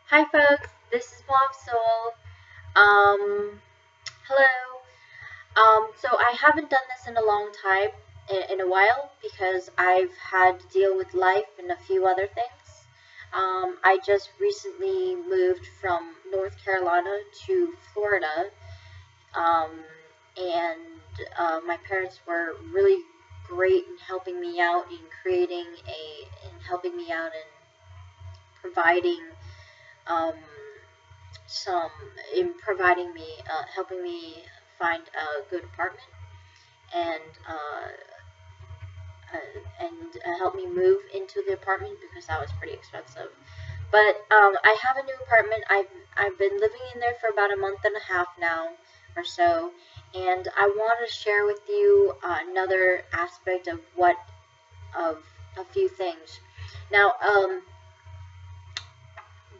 Hi folks, this is Mom Soul. Hello. So I haven't done this in a long time, in a while, because I've had to deal with life and a few other things. I just recently moved from North Carolina to Florida, um, and my parents were really great in helping me out in helping me out in providing um, some in providing me, helping me find a good apartment and help me move into the apartment because that was pretty expensive. But I have a new apartment. I've been living in there for about a month and a half now or so, and I want to share with you another aspect of a few things. Now,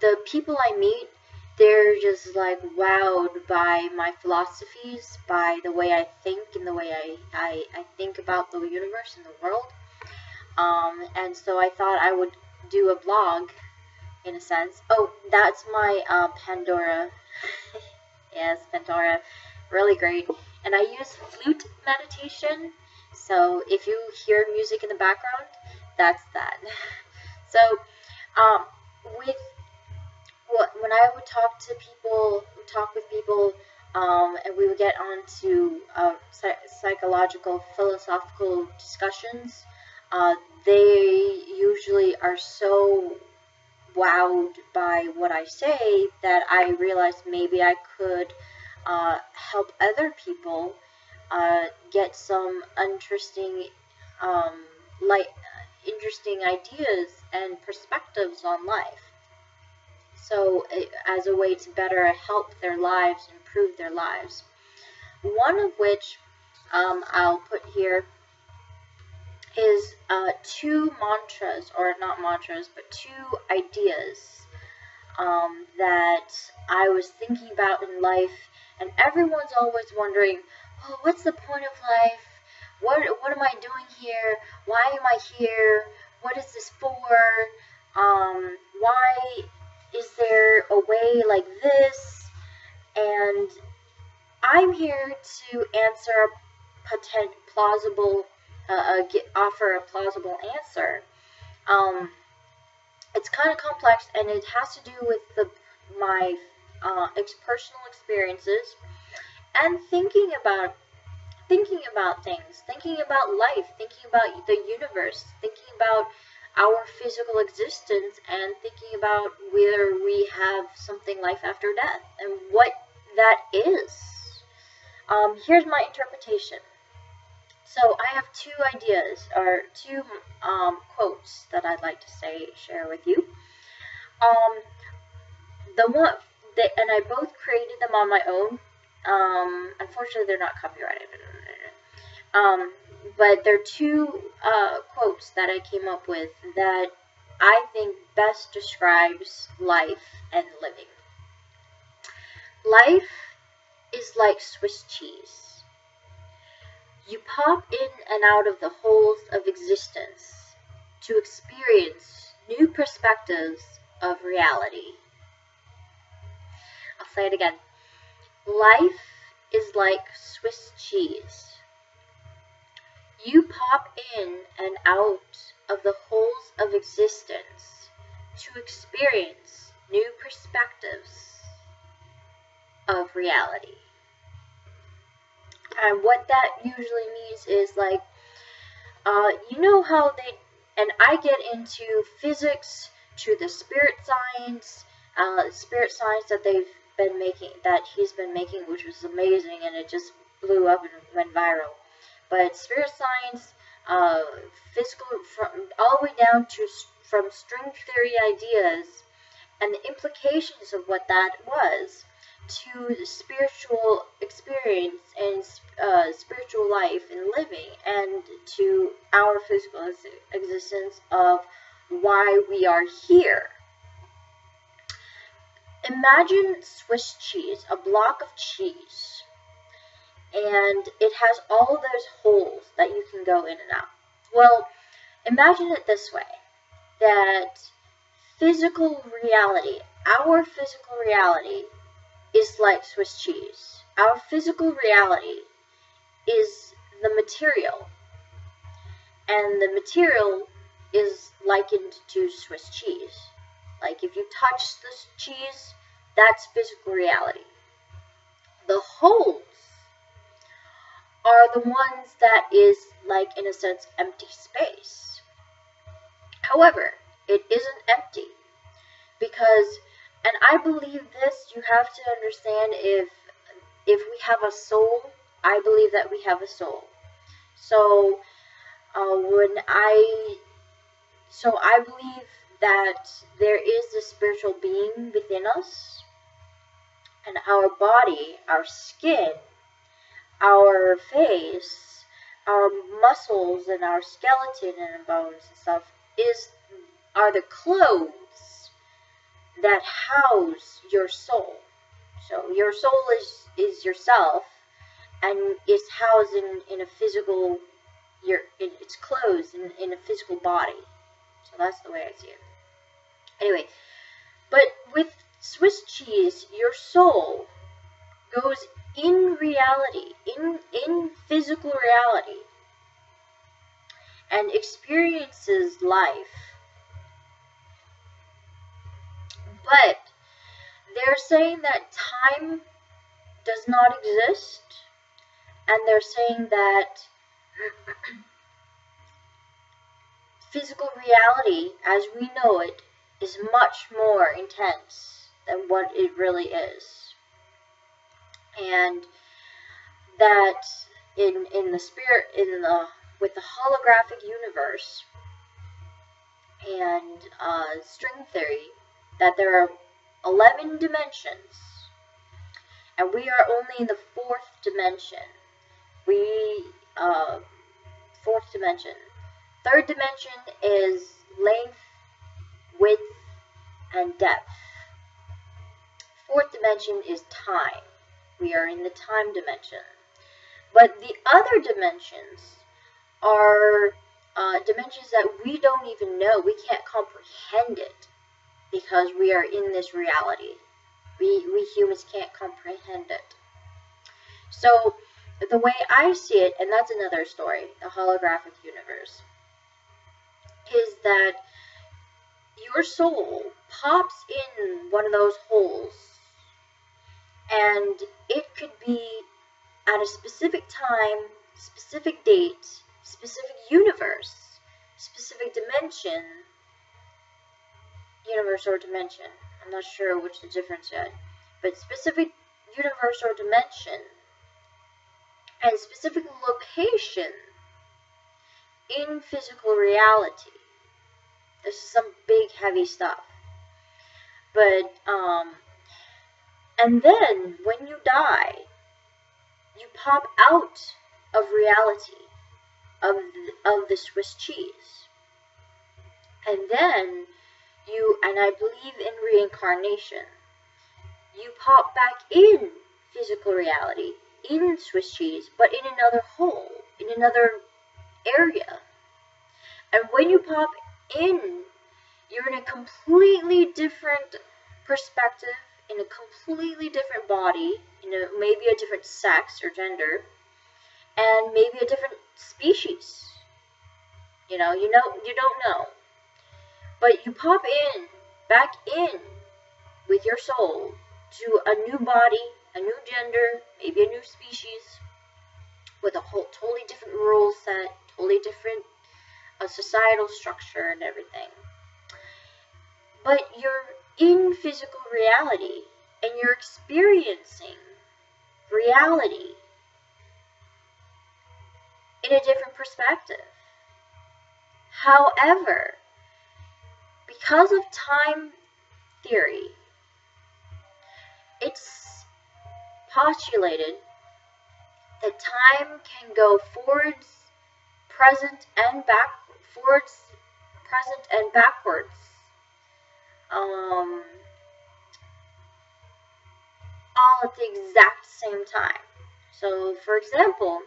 the people I meet, they're just like wowed by my philosophies, by the way I think and the way I think about the universe and the world. And so I thought I would do a blog in a sense. Oh, that's my Pandora. Yes, Pandora. Really great. And I use flute meditation. So if you hear music in the background, that's that. So, um, with when I would talk with people, and we would get on to psychological, philosophical discussions, uh, they usually are so wowed by what I say that I realized maybe I could help other people get some um, like interesting ideas and perspectives on life. So, as a way to better help their lives, improve their lives. One of which I'll put here is two mantras, or not mantras, but two ideas that I was thinking about in life, and everyone's always wondering, oh, what's the point of life? What am I doing here? Why am I here? What is this for? Why is there a way like this? And I'm here to answer a plausible, offer a plausible answer. Um, it's kind of complex, and it has to do with my personal experiences and thinking about things, thinking about life, thinking about the universe, thinking about our physical existence, and thinking about whether we have something life after death and what that is. Here's my interpretation. So I have two ideas, or two quotes that I'd like to share with you. Um, the one and I both created them on my own. Unfortunately, they're not copyrighted. Um, but there are two quotes that I came up with that I think best describes life and living. Life is like Swiss cheese. You pop in and out of the holes of existence to experience new perspectives of reality. I'll say it again. Life is like Swiss cheese. You pop in and out of the holes of existence to experience new perspectives of reality. And what that usually means is like, you know how and I get into physics, to the spirit science that he's been making, which was amazing, and it just blew up and went viral. But spirit science, physical, all the way down to from string theory ideas and the implications of what that was to the spiritual experience and spiritual life and living, and to our physical existence of why we are here. Imagine Swiss cheese, a block of cheese, and it has all those holes that you can go in and out. Well, imagine it this way, that physical reality, our physical reality is like Swiss cheese. Our physical reality is the material, and the material is likened to Swiss cheese. Like if you touch this cheese, that's physical reality. The holes are the ones that is, like, in a sense, empty space. However, it isn't empty because, and I believe this, you have to understand, if we have a soul, I believe that we have a soul. So I believe that there is a spiritual being within us, and our body, our skin, our face, our muscles, and our skeleton and bones and stuff are the clothes that house your soul. So your soul is yourself, and is housed in a physical, it's closed in a physical body. So that's the way I see it. Anyway, but with Swiss cheese, your soul goes in reality, in physical reality, and experiences life. But they're saying that time does not exist, and they're saying that physical reality as we know it is much more intense than what it really is. And that in the spirit, with the holographic universe and string theory, that there are 11 dimensions, and we are only in the 4th dimension. Fourth dimension. 3rd dimension is length, width, and depth. 4th dimension is time. We are in the time dimension. But the other dimensions are dimensions that we don't even know. We can't comprehend it because we are in this reality. We humans can't comprehend it. So the way I see it, and that's another story, the holographic universe, is that your soul pops in one of those holes, and it could be at a specific time, specific date, specific universe, specific dimension, universe or dimension. I'm not sure which the difference yet, but specific universe or dimension, and specific location in physical reality. This is some big heavy stuff. But and then when you die, you pop out of reality of the Swiss cheese, and then and I believe in reincarnation, you pop back in physical reality, in Swiss cheese, but in another hole, in another area. And when you pop in, you're in a completely different perspective, in a completely different body, maybe a different sex or gender, and maybe a different species. You don't know. But you pop in, back in, with your soul, to a new body, a new gender, maybe a new species, with a whole totally different rule set, totally different societal structure and everything. But you're in physical reality, and you're experiencing reality in a different perspective. However, because of time theory, it's postulated that time can go forwards, present, and backwards, all at the exact same time. So, for example,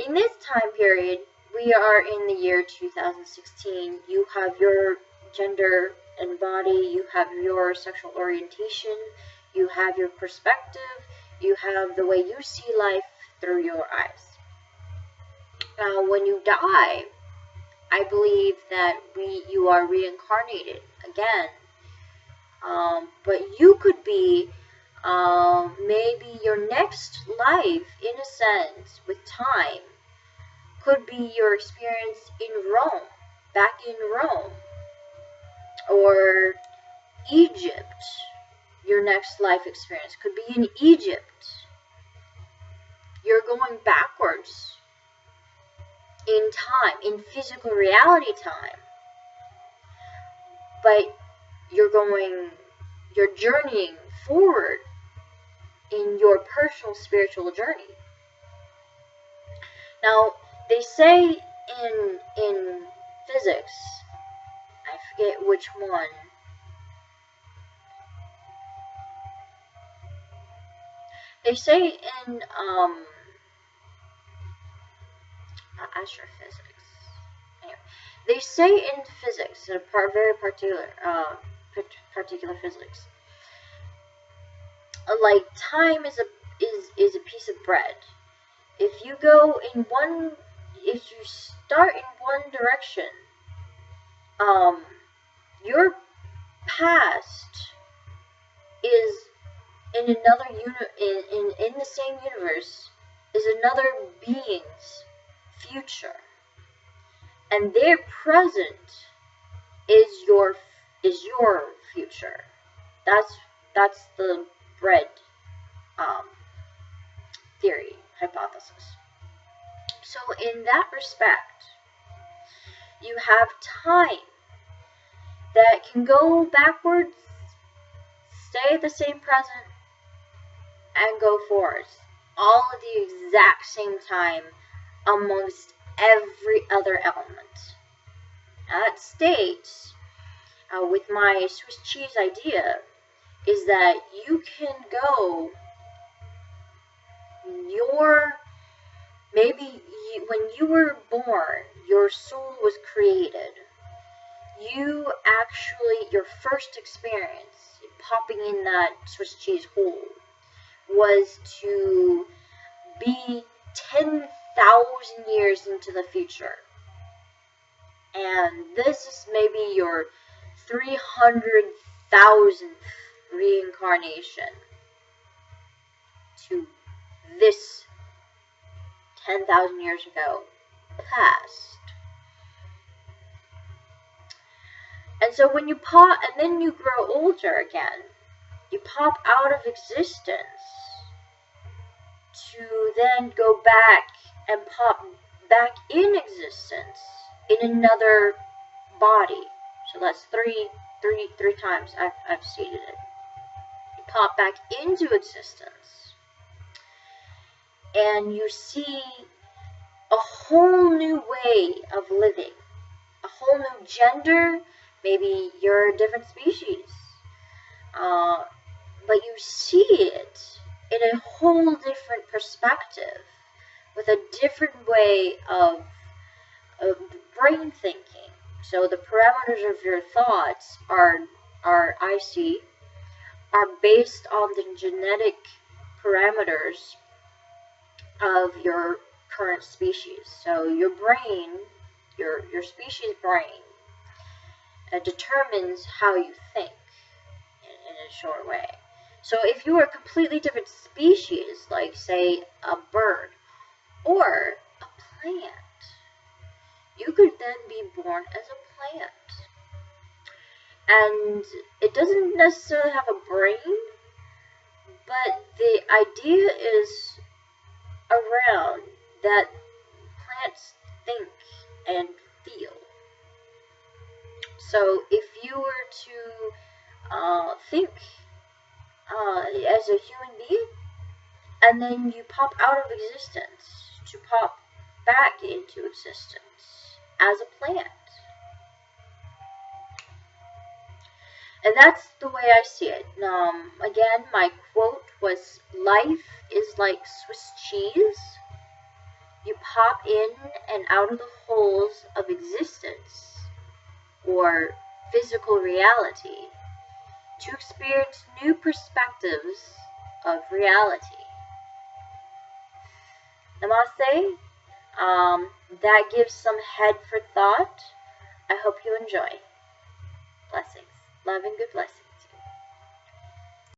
in this time period, we are in the year 2016. You have your gender and body, you have your sexual orientation, you have your perspective, you have the way you see life through your eyes. Now, when you die, I believe that you are reincarnated again. But you could be maybe your next life, in a sense, with time, could be your experience in Rome, back in Rome, or Egypt. Your next life experience could be in Egypt. You're going backwards in time, in physical reality time. But you're journeying forward in your personal spiritual journey. Now, they say in physics, I forget which one, they say in astrophysics, anyway, they say in physics, in a very particular physics, like time is a piece of bread. If you start in one direction, your past is in another in the same universe is another being's future, and their present is your future. That's the bread theory hypothesis. So in that respect, you have time that can go backwards, stay at the same present, and go forwards, all at the exact same time amongst every other element. Now that states, with my Swiss cheese idea, is that you can go when you were born, your soul was created. Your first experience popping in that Swiss cheese hole was to be 10,000 years into the future. And this is maybe your 300,000th reincarnation to this 10,000 years ago past. And so when you pop, and then you grow older again, you pop out of existence to then go back and pop back in existence in another body. So that's three times I've stated it. You pop back into existence, and you see a whole new way of living, a whole new gender. Maybe you're a different species, but you see it in a whole different perspective, with a different way of brain thinking. So the parameters of your thoughts are based on the genetic parameters of your current species. So your brain, your species brain, determines how you think in a short way. So if you were a completely different species, like say a bird or a plant, you could then be born as a plant. And it doesn't necessarily have a brain, but the idea is around that plants think and feel. So if you were to think as a human being, and then you pop out of existence to pop back into existence as a plant. And that's the way I see it. Again, my quote was, life is like Swiss cheese. You pop in and out of the holes of existence, or physical reality, to experience new perspectives of reality. Namaste. That gives some head for thought. I hope you enjoy. Blessings. Love and good blessings.